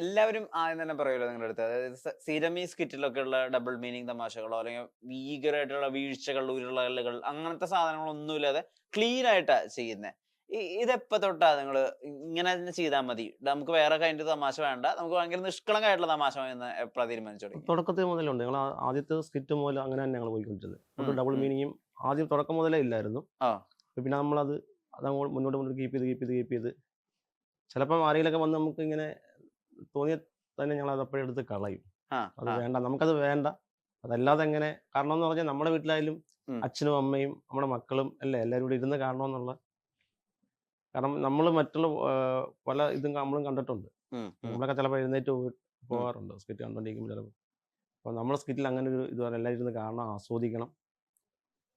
എല്ലാവരും ആദ്യം തന്നെ പറയുമല്ലോ നിങ്ങളുടെ അടുത്ത്. അതായത് സ്ഥിരം ഈ സ്കിറ്റിലൊക്കെ ഉള്ള ഡബിൾ മീനിങ് തമാശകളോ അല്ലെങ്കിൽ ഭീകരമായിട്ടുള്ള വീഴ്ചകൾ, ഉരുളലുകൾ അങ്ങനത്തെ സാധനങ്ങളൊന്നുമില്ലാതെ ക്ലീൻ ആയിട്ടാ ചെയ്യുന്നത്. ഇതെപ്പോ തൊട്ടാ നിങ്ങള് ഇങ്ങനെ തന്നെ ചെയ്താൽ മതി, നമുക്ക് വേറെ കൈൻഡ് തമാശ വേണ്ട, നമുക്ക് ഭയങ്കര നിഷ്കളങ്കമായിട്ടുള്ള തമാശ എന്ന് എപ്പോഴാ തീരുമാനിച്ചു തുടങ്ങി? തുടക്കത്തിൽ മുതലുണ്ട്. ഞങ്ങൾ ആദ്യത്തെ സ്കിറ്റ് മുതൽ അങ്ങനെ തന്നെ ഞങ്ങൾ പോയിക്കൊണ്ടിരുന്നത്. ഒരു ഡബിൾ മീനിങ്ങും ആദ്യം തുടക്കം മുതലേ ഇല്ലായിരുന്നു. പിന്നെ നമ്മളത് അതങ്ങോട്ട് മുന്നോട്ട് കീപ്പ് ചെയ്ത് ചിലപ്പം ആരെങ്കിലൊക്കെ വന്ന് നമുക്ക് ഇങ്ങനെ തോന്നിയ തന്നെ ഞങ്ങൾ അത് അപ്പോഴേ എടുത്ത് കളയും. അത് വേണ്ട, നമുക്കത് വേണ്ട. അതല്ലാതെ എങ്ങനെ, കാരണം എന്ന് പറഞ്ഞാൽ നമ്മുടെ വീട്ടിലായാലും അച്ഛനും അമ്മയും നമ്മുടെ മക്കളും അല്ലേ എല്ലാവരും കൂടി ഇരുന്ന് കാണണമെന്നുള്ള, കാരണം നമ്മൾ മറ്റുള്ള പല ഇതും നമ്മളും കണ്ടിട്ടുണ്ട്. നമ്മളൊക്കെ ചിലപ്പോൾ എഴുന്നേറ്റ് പോകാറുണ്ട് സ്കിറ്റ് കണ്ടുകൊണ്ടിരിക്കുമ്പോൾ ചിലപ്പോൾ. അപ്പോൾ നമ്മുടെ സ്കിറ്റിൽ അങ്ങനെ ഒരു ഇതുപോലെ എല്ലാവരും ഇരുന്ന് കാണണം, ആസ്വദിക്കണം.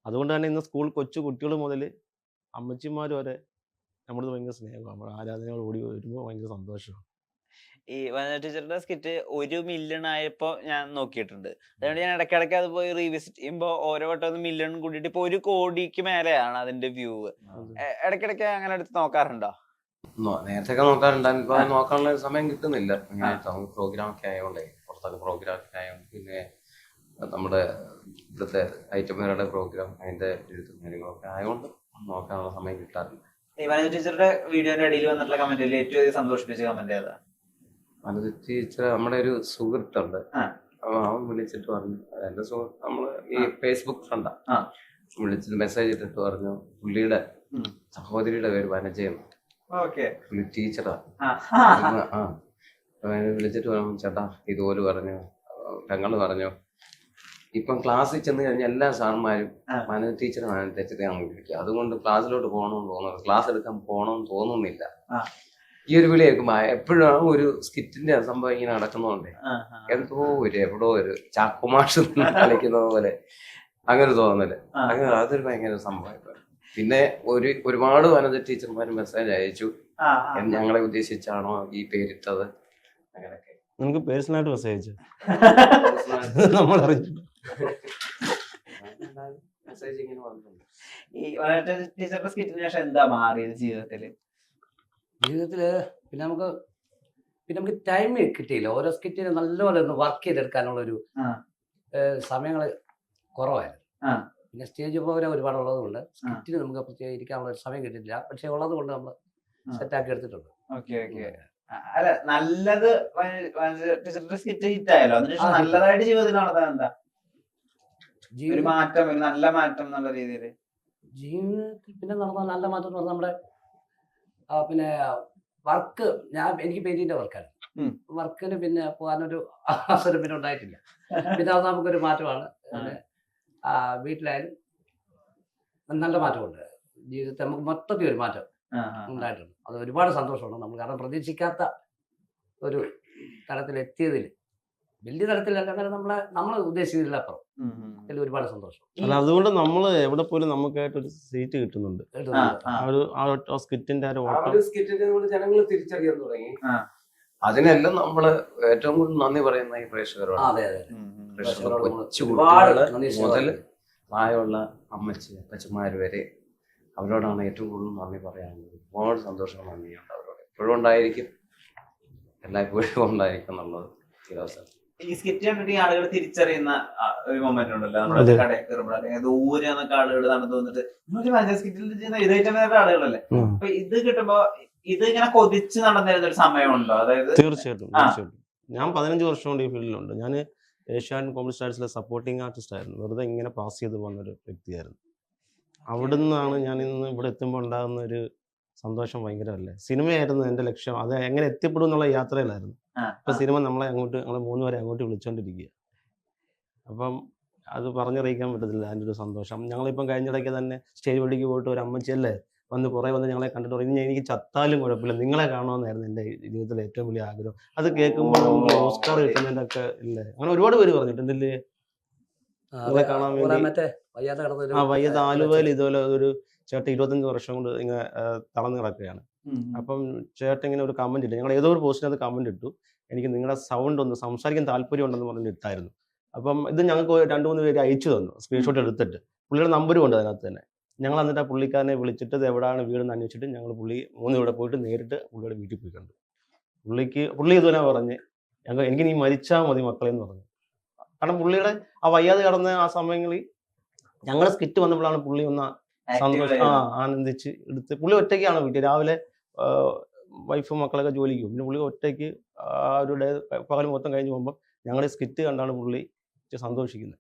അതുകൊണ്ട് തന്നെ ഇന്ന് സ്കൂൾ കൊച്ചു കുട്ടികൾ മുതൽ അമ്മച്ചിമാർ വരെ നമ്മളത് ഭയങ്കര സ്നേഹമാണ്. നമ്മുടെ ആരാധനകൾ ഓടി വരുമ്പോൾ ഭയങ്കര സന്തോഷമാണ്. ഈ വനിത ടീച്ചറുടെ സ്കിറ്റ് 1 മില്യൺ ആയപ്പോ ഞാൻ നോക്കിയിട്ടുണ്ട്. അതുകൊണ്ട് ഞാൻ ഇടയ്ക്കിടയ്ക്ക് അത് പോയി റീവിസിറ്റ് ചെയ്യുമ്പോൾ ഓരോ വട്ടം 1 മില്യൺ കൂടിയിട്ട് ഇപ്പൊ 1 കോടിക്ക് മേലെയാണ് അതിന്റെ വ്യൂ. ഇടയ്ക്കിടയ്ക്ക് അങ്ങനെ എടുത്ത് നോക്കാറുണ്ടോ? നേരത്തെ നോക്കാറുണ്ടായിരുന്നു. ഇപ്പൊ നോക്കാനുള്ള സമയം കിട്ടുന്നില്ല. പ്രോഗ്രാം ഒക്കെ ആയതുകൊണ്ടേ, പുറത്തൊക്കെ പ്രോഗ്രാം ഒക്കെ ആയതുകൊണ്ട്, പിന്നെ നമ്മുടെ ഇവിടുത്തെ ഐറ്റംകാരുടെ പ്രോഗ്രാം അതിന്റെ എഴുത്തും കാര്യങ്ങളൊക്കെ ആയതുകൊണ്ട് നോക്കാനുള്ള സമയം കിട്ടാറില്ല. ഈ വനിത ടീച്ചറുടെ വീഡിയോന്റെ അടിയിൽ വന്നിട്ടുള്ള കമന്റിൽ ഏറ്റവും അധികം സന്തോഷിപ്പിച്ച കമന്റ് ഏതാ? വനിത ടീച്ചർ നമ്മുടെ ഒരു സുഹൃത്തുണ്ട്, അവൻ വിളിച്ചിട്ട് പറഞ്ഞു, എന്റെ സുഹൃത്ത് നമ്മള് ഈ ഫേസ്ബുക്ക് ഫ്രണ്ടാ, വിളിച്ചിട്ട് മെസ്സേജ് ഇട്ടിട്ട് പറഞ്ഞു പുള്ളിയുടെ സഹോദരിയുടെ പേര് വനജയെന്ന്. പുള്ളി ടീച്ചറാ. വിളിച്ചിട്ട് പറഞ്ഞു, ചേട്ടാ ഇതുപോലെ പറഞ്ഞു, പെങ്ങള് പറഞ്ഞു, ഇപ്പം ക്ലാസ്സിൽ ചെന്ന് കഴിഞ്ഞാൽ എല്ലാ സാറന്മാരും വനിത ടീച്ചറെ വിളിക്കുക. അതുകൊണ്ട് ക്ലാസ്സിലോട്ട് പോകണമെന്ന് തോന്നുന്നു, ക്ലാസ് എടുക്കാൻ പോകണമെന്ന് തോന്നുന്നില്ല. ഈ ഒരു വിളി കേൾക്കുമ്പോ എപ്പോഴും ഒരു സ്കിറ്റിന്റെ സംഭവം ഇങ്ങനെ നടക്കുന്നതുകൊണ്ടേ എവിടോ ഒരു ചാക്കുമാഷ് കളിക്കുന്നത് പോലെ അങ്ങനെ തോന്നല്. അങ്ങനെ അതൊരു ഭയങ്കര സംഭവം. പിന്നെ ഒരുപാട് വനിത ടീച്ചർമാർ മെസ്സേജ് അയച്ചു, ഞങ്ങളെ ഉദ്ദേശിച്ചാണോ ഈ പേരിട്ടത്, അങ്ങനെയൊക്കെ. നമുക്ക് പേഴ്സണലായിട്ട് മെസ്സേജ് നമ്മൾ അറിഞ്ഞു. മെസ്സേജ് ഇങ്ങനെ വന്നിട്ടുണ്ട്. ഈ വനിത ടീച്ചറുടെ സ്കിറ്റിന് ശേഷം എന്താ മാറിയത് ജീവിതത്തില്? പിന്നെ നമുക്ക് ടൈം കിട്ടിയില്ല. ഓരോ സ്കിറ്റിന് നല്ലപോലെ ഒന്ന് വർക്ക് ചെയ്തെടുക്കാനുള്ളൊരു സമയങ്ങൾ കുറവായിരുന്നു. പിന്നെ സ്റ്റേജ് പ്രോഗ്രാം ഒരുപാടുള്ളത് കൊണ്ട് സ്കിറ്റിന് നമുക്ക് പ്രത്യേകം ഇരിക്കാനുള്ള ഒരു സമയം കിട്ടിയിട്ടില്ല. പക്ഷെ ഉള്ളത് കൊണ്ട് നമ്മൾ സെറ്റാക്കി എടുത്തിട്ടുണ്ട്. അല്ല, നല്ലത് ടീച്ചറുടെ സ്കിറ്റ് ഹിറ്റ് ആയല്ലോ, അതിനുശേഷം നല്ലതായിട്ട് ജീവിതത്തിൽ നടത്താൻ എന്താ ഒരു മാറ്റം, ഒരു നല്ല മാറ്റം എന്നുള്ള രീതിയിൽ ജീവിതത്തിൽ പിന്നെ നടന്ന നല്ല മാറ്റം എന്ന് പറഞ്ഞാൽ നമ്മുടെ പിന്നെ വർക്ക്, എനിക്ക് പെയിന്റിന്റെ വർക്കാണ്. വർക്കിന് പിന്നെ പോകാനൊരു അവസരം പിന്നെ ഉണ്ടായിട്ടില്ല. പിന്നെ അത് നമുക്കൊരു മാറ്റമാണ്. വീട്ടിലായാലും നല്ല മാറ്റമുണ്ട്. ജീവിതത്തിൽ നമുക്ക് മൊത്തത്തിൽ ഒരു മാറ്റം ഉണ്ടായിട്ടുണ്ട്. അത് ഒരുപാട് സന്തോഷമാണ് നമ്മൾ, കാരണം പ്രതീക്ഷിക്കാത്ത ഒരു തലത്തിലെത്തിയതിൽ, വലിയ തലത്തിലല്ല, അങ്ങനെ നമ്മൾ ഉദ്ദേശിച്ചതില്ല അപ്പുറം. അതിൽ ഒരുപാട് സന്തോഷം. അല്ല, അതുകൊണ്ട് നമ്മൾ എവിടെ പോലും നമുക്കായിട്ടൊരു സീറ്റ് കിട്ടുന്നുണ്ട്. സ്കിറ്റിന്റെ ജനങ്ങൾ തിരിച്ചറിയാൻ തുടങ്ങി. അതിനെല്ലാം നമ്മള് ഏറ്റവും കൂടുതൽ നന്ദി പറയുന്ന ഈ പ്രേക്ഷകരോട്. മുതൽ പ്രായമുള്ള അപ്പച്ചന്മാര് വരെ അവരോടാണ് ഏറ്റവും കൂടുതൽ നന്ദി പറയാനുള്ളത്. ഒരുപാട് സന്തോഷം, നന്ദിയുണ്ട് അവരോട്. എപ്പോഴും ഉണ്ടായിരിക്കും, എല്ലായ്പ്പോഴും ഉണ്ടായിരിക്കും എന്നുള്ളത് ഈ അവസരം. ഈ സ്കിറ്റ് കണ്ടിട്ട് ഈ ആളുകൾ തിരിച്ചറിയുന്ന ഒരു മൊമെന്റ് ഉണ്ടല്ലോ, നമ്മുടെ കടയിൽ കയറുമ്പോൾ അല്ലെങ്കിൽ ദൂരെ എന്നൊക്കെ ആളുകൾ നടന്നു വന്നിട്ട് സ്കിറ്റിൽ ചെയ്യുന്ന ഇതേറ്റം ആളുകളല്ലേ, അപ്പൊ ഇത് കിട്ടുമ്പോ ഇത് ഇങ്ങനെ കൊതിച്ച് നടന്നിരുന്ന ഒരു സമയമുണ്ടോ? അതായത് തീർച്ചയായിട്ടും. ഞാൻ 15 വർഷം കൊണ്ട് ഈ ഫീൽഡിലുണ്ട്. ഞാൻ ഏഷ്യാനെറ്റ് കോമഡി സ്റ്റാർസിലെ സപ്പോർട്ടിംഗ് ആർട്ടിസ്റ്റ് ആയിരുന്നു. വെറുതെ ഇങ്ങനെ പാസ് ചെയ്ത് പോകുന്നൊരു വ്യക്തിയായിരുന്നു. അവിടെ നിന്നാണ് ഞാൻ ഇന്ന് ഇവിടെ എത്തുമ്പോൾ ഉണ്ടാകുന്ന ഒരു സന്തോഷം ഭയങ്കരമല്ലേ. സിനിമയായിരുന്നു എൻ്റെ ലക്ഷ്യം. അത് എങ്ങനെ എത്തിപ്പെടും എന്നുള്ള യാത്രയിലായിരുന്നു. ഇപ്പൊ സിനിമ ഞങ്ങളെ 3 പേരെ അങ്ങോട്ട് വിളിച്ചോണ്ടിരിക്കുക. അപ്പം അത് പറഞ്ഞറിയിക്കാൻ പറ്റത്തില്ല അതിൻ്റെ ഒരു സന്തോഷം. ഞങ്ങളിപ്പം കഴിഞ്ഞിടയ്ക്ക് തന്നെ സ്റ്റേജ് പടിക്ക് പോയിട്ട് ഒരു അമ്മച്ചിയല്ലേ കുറേ വന്ന് ഞങ്ങളെ കണ്ടിട്ട് പറഞ്ഞു, എനിക്ക് ചത്താലും കുഴപ്പമില്ല, നിങ്ങളെ കാണുമെന്നായിരുന്നു എൻ്റെ ജീവിതത്തിലെ ഏറ്റവും വലിയ ആഗ്രഹം. അത് കേൾക്കുമ്പോൾ നമുക്ക് ഓസ്കാർ കിട്ടുന്നതിൻ്റെ ഒക്കെ ഇല്ലേ, അങ്ങനെ ഒരുപാട് പേര് പറഞ്ഞിട്ടുണ്ട് നിങ്ങളെ കാണാൻ വേണ്ടി. വയ്യാത്ത ആലുവയിൽ ഇതുപോലെ ഒരു ചേട്ടൻ 25 വർഷം കൊണ്ട് ഇങ്ങനെ തളർന്നു കിടക്കുകയാണ്. അപ്പം ചേട്ടൻ ഇങ്ങനെ ഒരു കമന്റ് ഇട്ടു, ഞങ്ങൾ ഏതോ ഒരു പോസ്റ്റിനകത്ത് കമന്റ് ഇട്ടു, എനിക്ക് നിങ്ങളുടെ സൗണ്ട് ഒന്ന് സംസാരിക്കാൻ താല്പര്യം ഉണ്ടെന്ന് പറഞ്ഞിട്ട് ഇട്ടായിരുന്നു. അപ്പം ഇത് ഞങ്ങൾക്ക് 2-3 പേര് അയച്ചു തന്നു, സ്ക്രീൻഷോട്ട് എടുത്തിട്ട്. പുള്ളിയുടെ നമ്പരും ഉണ്ട് അതിനകത്ത് തന്നെ. ഞങ്ങൾ എന്നിട്ട് ആ പുള്ളിക്കാരനെ വിളിച്ചിട്ട് എവിടെയാണ് വീടെന്ന് അന്വേഷിച്ചിട്ട് ഞങ്ങൾ 3 ഇവിടെ പോയിട്ട് നേരിട്ട് പുള്ളിയുടെ വീട്ടിൽ പോയി കണ്ടു. പുള്ളി ഇതുവരെ പറഞ്ഞ് എനിക്ക് നീ മരിച്ചാൽ മതി മക്കളെ എന്ന് പറഞ്ഞു. കാരണം പുള്ളിയുടെ ആ വയ്യാതെ കിടന്ന ആ സമയങ്ങളിൽ ഞങ്ങളുടെ സ്കിറ്റ് വന്നപ്പോഴാണ് പുള്ളി ഒന്ന് സന്തോഷം ആനന്ദിച്ച് എടുത്ത്. പുള്ളി ഒറ്റയ്ക്കാണ് വീട്ടിൽ രാവിലെ വൈഫും മക്കളൊക്കെ ജോലിക്ക് പോകും. പിന്നെ പുള്ളി ഒറ്റയ്ക്ക് ആ ഒരു ഡേ പകൽ മൊത്തം കഴിഞ്ഞ് പോകുമ്പോൾ ഞങ്ങളുടെ സ്കിറ്റ് കണ്ടാണ് പുള്ളി സന്തോഷിക്കുന്നത്.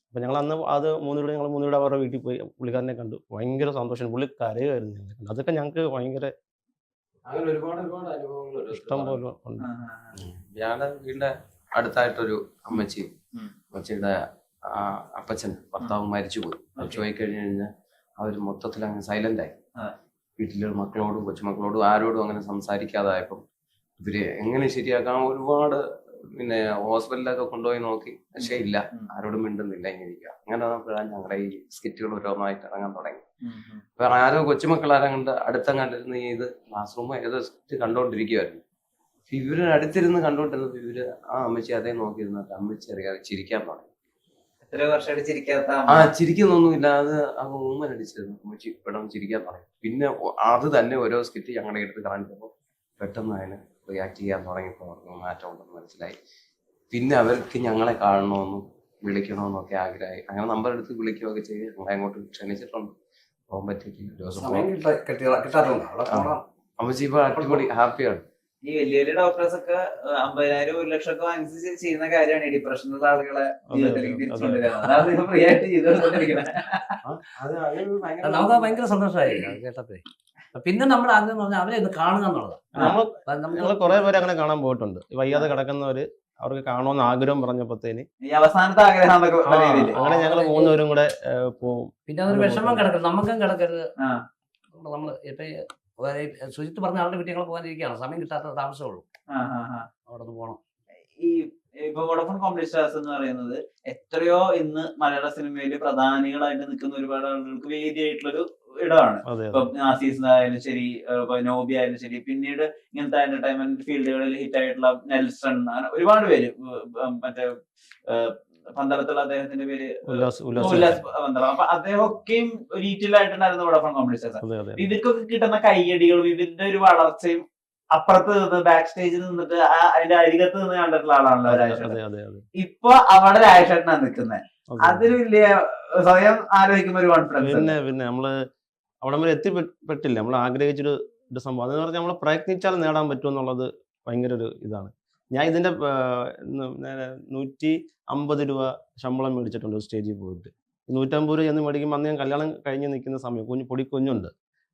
അപ്പം ഞങ്ങൾ അന്ന് അത് ഞങ്ങൾ മൂന്നുപേരുടെ അവരുടെ വീട്ടിൽ പോയി പുള്ളിക്കാരനെ കണ്ടു. ഭയങ്കര സന്തോഷം. പുള്ളി കരയുമായിരുന്നു ഞങ്ങളെ കണ്ട്. അതൊക്കെ ഞങ്ങൾക്ക് ഭയങ്കര അങ്ങനെ ഒരുപാട് അനുഭവങ്ങൾ ഇഷ്ടം പോലെ ഉണ്ട്. ഞങ്ങളുടെ വീടിന്റെ അടുത്തായിട്ടൊരു അമ്മച്ചിയുടെ അപ്പച്ചൻ ഭർത്താവ് മരിച്ചുപോയി. മരിച്ചുപോയി കഴിഞ്ഞു കഴിഞ്ഞാൽ അവർ മൊത്തത്തിൽ അങ്ങ് സൈലന്റ് ആയി. വീട്ടിലെ മക്കളോടും കൊച്ചുമക്കളോടും ആരോടും അങ്ങനെ സംസാരിക്കാതായപ്പം ഇവര് എങ്ങനെ ശരിയാക്കാൻ ഒരുപാട് പിന്നെ ഹോസ്പിറ്റലിലൊക്കെ കൊണ്ടുപോയി നോക്കി. പക്ഷേ ഇല്ല, ആരോടും മിണ്ടുന്നില്ല, ഇങ്ങനെ ഇരിക്കുക. അങ്ങനെ വന്നപ്പോഴാണ് ഞങ്ങളുടെ ഈ സ്കിറ്റുകൾ ഓരോന്നായിട്ട് ഇറങ്ങാൻ തുടങ്ങി. അപ്പൊ ആരോ കൊച്ചുമക്കളാരും കണ്ട് അടുത്തങ്ങാണ്ടിരുന്ന് ഇത് ക്ലാസ് റൂം ഏതോ സ്കിറ്റ് കണ്ടോണ്ടിരിക്കുവായിരുന്നു. ഇവര് അടുത്തിരുന്ന് കണ്ടോണ്ടിരുന്നപ്പോ ഇവര് ആ അമ്മച്ചി അതേ നോക്കിയിരുന്നിട്ട് അമ്മച്ചി അറിയാതെ ചിരിക്കാൻ തുടങ്ങി. ചിരിക്കുന്നൊന്നുമില്ല, അത് അങ്ങ് ഊമ്മനടിച്ചിരുന്നു. അമ്മച്ചി പെട്ടെന്ന് ചിരിക്കാൻ തുടങ്ങി. പിന്നെ അത് തന്നെ ഓരോ സ്കിറ്റ് ഞങ്ങളുടെ അടുത്ത് കാണിച്ചപ്പോൾ പെട്ടെന്ന് അതിന് റിയാക്ട് ചെയ്യാൻ തുടങ്ങിയപ്പോൾ അവർക്ക് മാറ്റം ഉണ്ടെന്ന് മനസ്സിലായി. പിന്നെ അവർക്ക് ഞങ്ങളെ കാണണമെന്നും വിളിക്കണമെന്നൊക്കെ ആഗ്രഹമായി. അങ്ങനെ നമ്പർ എടുത്ത് വിളിക്കുകയൊക്കെ ചെയ്ത് ഞങ്ങളെ അങ്ങോട്ട് ക്ഷണിച്ചിട്ടുണ്ട്. പോകാൻ പറ്റിയിട്ടില്ല. അമ്മച്ചി ഇപ്പൊ അടിപൊളി ഹാപ്പിയാണ്. ഈ വലിയ വലിയ ഡോക്ടേഴ്സ് ഒക്കെ 50,000 1 ലക്ഷം ഒക്കെ വാങ്ങിച്ച് ചെയ്യുന്ന കാര്യമാണ് ഈ ഡിപ്രഷനുള്ള ആളുകളെ ജീവിതത്തിലേക്ക് തിരിച്ചുകൊണ്ടുവരുന്നത്. അതാണ് ഫ്രീ ആയിട്ട് ചെയ്തുകൊണ്ടിരിക്കുന്നത്. നമുക്ക് ഭയങ്കര സന്തോഷമായി കേട്ടപ്പോ. പിന്നെ നമ്മൾ ആഗ്രഹം പറഞ്ഞാൽ അവരെ ഒന്ന് കാണുക എന്നുള്ളതാണ്. ഞങ്ങൾ കുറെ പേര് അങ്ങനെ കാണാൻ പോയിട്ടുണ്ട്. വയ്യാതെ കിടക്കുന്നവര് അവർക്ക് കാണുമെന്ന് ആഗ്രഹം പറഞ്ഞപ്പോഴത്തേന് ഈ അവസാനത്തെ ആഗ്രഹം അങ്ങനെ ഞങ്ങൾ 3 പേരും കൂടെ പോവും. പിന്നെ അതൊരു വിഷമം കിടക്കരുത്, നമുക്കും കിടക്കരുത്. നമ്മള് ഇപ്പൊ സുജിത്ത് പറഞ്ഞ ആളുടെ വീട്ടിൽ ഞങ്ങൾ പോകാനിരിക്കുകയാണ്. സമയം കിട്ടാത്ത താമസമുള്ളൂ. അവിടെ നിന്ന് പോകണം. ഈ ഇപ്പൊ വോഡഫോൺ കോമഡി സ്റ്റാർസ് എന്ന് പറയുന്നത് എത്രയോ ഇന്ന് മലയാള സിനിമയിൽ പ്രധാനികളായിട്ട് നിൽക്കുന്ന ഒരുപാട് ആളുകൾക്ക് വേദിയായിട്ടുള്ളൊരു ഇടമാണ്. ഇപ്പൊ നാസീസ് ആയാലും ശരി, നോബി ആയാലും ശരി, പിന്നീട് ഇങ്ങനത്തെ എന്റർടൈൻമെന്റ് ഫീൽഡുകളിൽ ഹിറ്റ് ആയിട്ടുള്ള നെൽസൺ, അങ്ങനെ ഒരുപാട് പേര്, മറ്റേ പന്തളത്തുള്ള അദ്ദേഹത്തിന്റെ പേര് ഉല്ലാസ് പന്തളം. അപ്പൊ അദ്ദേഹമൊക്കെയും രീറ്റിലായിട്ടുണ്ടായിരുന്നു വോഡഫോൺ കോമഡി സ്റ്റാർസ്. ഇവർക്കൊക്കെ കിട്ടുന്ന കയ്യടികളും ഇതിന്റെ ഒരു വളർച്ചയും അപ്പുറത്ത് നിന്ന് ബാക്ക് സ്റ്റേജിൽ നിന്നിട്ട് അതിന്റെ അരികത്ത് നിന്ന് കണ്ടിട്ടുള്ള ആളാണല്ലോ രാജേഷേട്ടൻ. ഇപ്പൊ അവിടെ രാജേഷേട്ടനാണ് നിൽക്കുന്നത്. അതിൽ വലിയ സ്വയം ആലോചിക്കുമ്പോ ഒരു കോൺഫിഡൻസ്. പിന്നെ നമ്മള് അവിടെ വരെ എത്തിപ്പെട്ടില്ല. നമ്മൾ ആഗ്രഹിച്ചൊരു സംഭവം അതെന്ന് പറഞ്ഞാൽ നമ്മൾ പ്രയത്നിച്ചാൽ നേടാൻ പറ്റും എന്നുള്ളത് ഭയങ്കര ഒരു ഇതാണ്. ഞാൻ ഇതിന്റെ 150 രൂപ ശമ്പളം മേടിച്ചിട്ടുണ്ട് സ്റ്റേജിൽ പോയിട്ട്. 150 രൂപ എന്ന് മേടിക്കുമ്പോൾ അന്ന് ഞാൻ കല്യാണം കഴിഞ്ഞ് നിൽക്കുന്ന സമയം പൊടിക്കുഞ്ഞുണ്ട്.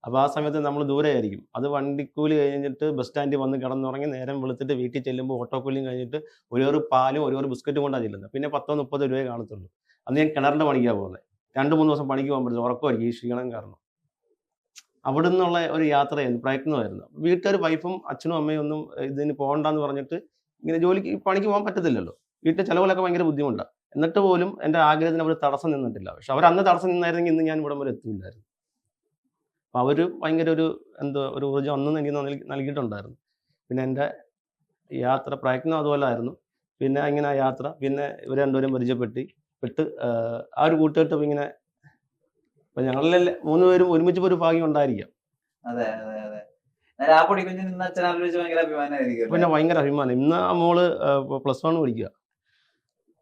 അപ്പോൾ ആ സമയത്ത് നമ്മൾ ദൂരെ ആയിരിക്കും. അത് വണ്ടിക്കൂലി കഴിഞ്ഞിട്ട് ബസ് സ്റ്റാൻഡിൽ വന്ന് കിടന്നുറങ്ങി നേരം വെളുത്തിട്ട് വീട്ടിൽ ചെല്ലുമ്പോൾ ഓട്ടോക്കൂലിയും കഴിഞ്ഞിട്ട് ഒരു പാലും ഒരു ബിസ്ക്കറ്റും കൊണ്ടാണ് ചെല്ലുന്നത്. പിന്നെ 10-30 രൂപയെ കാണത്തുള്ളൂ. അന്ന് ഞാൻ കിണറിൻ്റെ പണിക്കാണ് പോകുന്നത്. 2-3 ദിവസം പണിക്ക് പോകാൻ പറ്റില്ല, ഉറക്കമായിരിക്കും ഈ ക്ഷീണം കാരണം. അവിടെ നിന്നുള്ള ഒരു യാത്രയായിരുന്നു, പ്രയത്നമായിരുന്നു. വീട്ടുകാർ വൈഫും അച്ഛനും അമ്മയും ഒന്നും ഇതിന് പോകണ്ടെന്ന് പറഞ്ഞിട്ട് ഇങ്ങനെ ജോലിക്ക് പണിക്ക് പോകാൻ പറ്റത്തില്ലല്ലോ. വീട്ടിൽ ചിലവുകളൊക്കെ ഭയങ്കര ബുദ്ധിമുട്ടാണ്. എന്നിട്ട് പോലും എൻ്റെ ആഗ്രഹത്തിന് അവർ തടസ്സം നിന്നിട്ടില്ല. പക്ഷെ അവർ അന്ന് തടസ്സം നിന്നായിരുന്നെങ്കിൽ ഇന്ന് ഞാൻ ഇവിടം വരെ എത്തില്ലായിരുന്നു. അപ്പം അവർ ഭയങ്കര ഒരു ഊർജ്ജം അന്ന് എനിക്ക് നൽകിയിട്ടുണ്ടായിരുന്നു. പിന്നെ എൻ്റെ യാത്ര പ്രയത്നം അതുപോലെ ആയിരുന്നു. പിന്നെ ഇങ്ങനെ യാത്ര, പിന്നെ ഇവർ രണ്ടുപേരും പരിചയപ്പെട്ട് ആ ഒരു കൂട്ടുകെട്ട് ഇങ്ങനെ ഇപ്പം ഞങ്ങളിലെ 3 പേരും ഒരുമിച്ച് ഒരു ഭാഗ്യം ഉണ്ടായിരിക്കാം. അതെ അതെ അതെ. ആ പൊടിക്കുഞ്ഞ് നിന്ന് അച്ഛൻ ആലോചിച്ച് ഭയങ്കര അഭിമാനമായിരിക്കും. പിന്നെ ഭയങ്കര അഭിമാനം. ഇന്ന് ആ മോള് +1 പഠിക്കുക.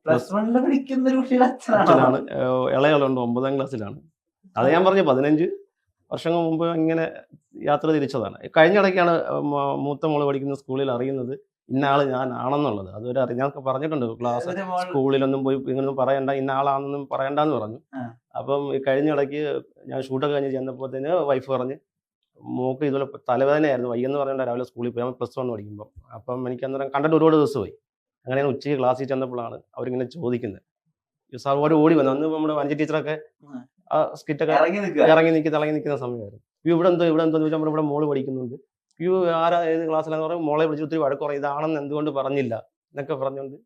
+1 പഠിക്കുന്ന ഒരു കുട്ടിയുടെ അച്ഛനാണ്. ഇളയാളുണ്ട് 9ാം ക്ലാസ്സിലാണ്. അത് ഞാൻ പറഞ്ഞു 15 വർഷങ്ങൾ മുമ്പ് ഇങ്ങനെ യാത്ര തിരിച്ചതാണ്. കഴിഞ്ഞിടയ്ക്കാണ് മൂത്ത മോള് പഠിക്കുന്ന സ്കൂളിൽ അറിയുന്നത് ഇന്ന ആള് ഞാൻ ആണെന്നുള്ളത്. അതുവരെ ഞാൻ പറഞ്ഞിട്ടുണ്ട് ക്ലാസ് സ്കൂളിലൊന്നും പോയി ഇങ്ങനൊന്നും പറയണ്ട, ഇന്ന ആളാണെന്നും പറയണ്ടെന്ന് പറഞ്ഞു. അപ്പം കഴിഞ്ഞിടയ്ക്ക് ഞാൻ ഷൂട്ടൊക്കെ കഴിഞ്ഞ് ചെന്നപ്പോഴത്തേന് വൈഫ് പറഞ്ഞ് മോക്ക് ഇതുപോലെ തലവേദനയായിരുന്നു, വയ്യെന്ന് പറഞ്ഞിട്ട് രാവിലെ സ്കൂളിൽ പോയി. +1 പഠിക്കുമ്പോൾ. അപ്പം എനിക്ക് അന്നേരം കണ്ടിട്ട് ഒരുപാട് ദിവസമായി. അങ്ങനെ ഉച്ചയ്ക്ക് ക്ലാസ്സിൽ ചെന്നപ്പോഴാണ് അവരിങ്ങനെ ചോദിക്കുന്നത്. സാർ ഓടി വന്നു. അന്ന് നമ്മുടെ വഞ്ചി ടീച്ചറൊക്കെ ആ സ്കിറ്റൊക്കെ തിളങ്ങി നിൽക്കുന്ന സമയമായിരുന്നു. ഇവിടെ എന്തോ ചോദിച്ചാൽ ഇവിടെ മോള് പഠിക്കുന്നുണ്ട്. ആരാ ഏത് ക്ലാസ്സിലാന്ന് പറയും. മോളെ വിളിച്ച് ഒത്തിരി വഴക്കുറയും, ഇതാണെന്ന് എന്തുകൊണ്ട് പറഞ്ഞില്ല എന്നൊക്കെ പറഞ്ഞുകൊണ്ട്.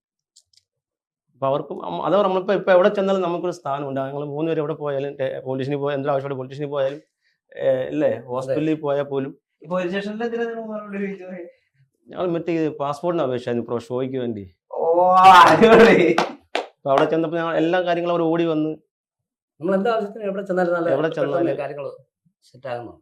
അപ്പോൾ അവർക്കും അത് നമ്മളിപ്പോൾ എവിടെ ചെന്നാലും നമുക്കൊരു സ്ഥാനമുണ്ട്. ഞങ്ങൾ 3 പേര് എവിടെ പോയാലും, പോലീസിന് പോയാൽ എന്തെങ്കിലും ആവശ്യമായിട്ട് പോലീസിന് പോയാലും അല്ലേ, ഹോസ്പിറ്റലിൽ പോയാൽ പോലും ഞങ്ങൾ മറ്റേ പാസ്പോർട്ടിന് അപേക്ഷയായിരുന്നു ഷോയ്ക്ക് വേണ്ടി. അപ്പോൾ അവിടെ ചെന്നപ്പോൾ ഞങ്ങൾ എല്ലാ കാര്യങ്ങളും അവർ ഓടി വന്ന് നമ്മൾ എന്താ ആവശ്യത്തിന് എവിടെ ചെന്നാലും കാര്യങ്ങൾ സെറ്റ് ആകുന്നു.